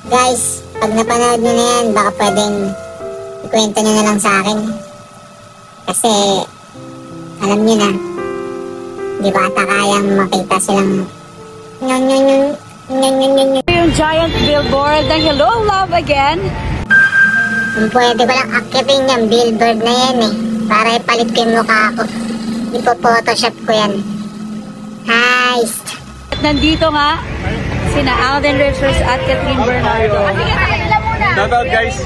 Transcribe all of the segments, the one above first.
Guys, pag napanood nyo na yan, baka pwedeng ikwento nyo na lang sa akin. Kasi, alam nyo na, di ba ata kayang makita silang Yung giant billboard ng Hello Love Again. Kung pwede ko lang akitin yung billboard na yan para ipalit ko yung mukha ko. Ipo-photoshop ko yan. Heist! At nandito nga, sina Alden Richards at Catherine Bernardo. Shout out guys!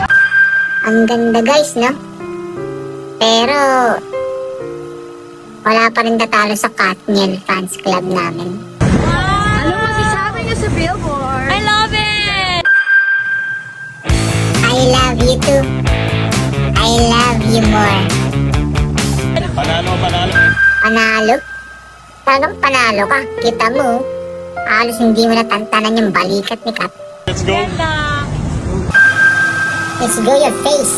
Ang ganda guys, no? Pero, wala pa rin tatalo sa Katniel fans club namin. Ano masasabi niyo sa billboard? I love it! I love you too. I love you more. Panalo. Panalo? Talagang panalo ka. Kita mo, halos hindi mo natantanan yung balikat ni Kat. Let's go! Let's go your face.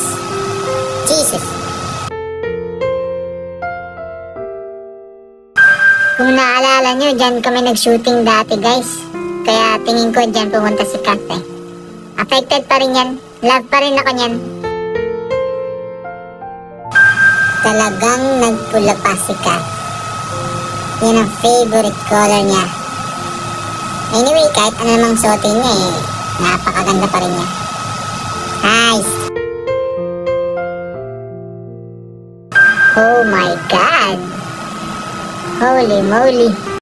Jesus. Kung naalala nyo, dyan kami nag-shooting dati guys. Kaya tingin ko dyan pumunta si Kat Affected pa rin yan. Love pa rin ako nyan. Talagang nagpula pa si Kat. Yan ang favorite color niya. Anyway, kahit ano namang suotin niya napakaganda pa rin niya. Nice! Oh my God! Holy moly!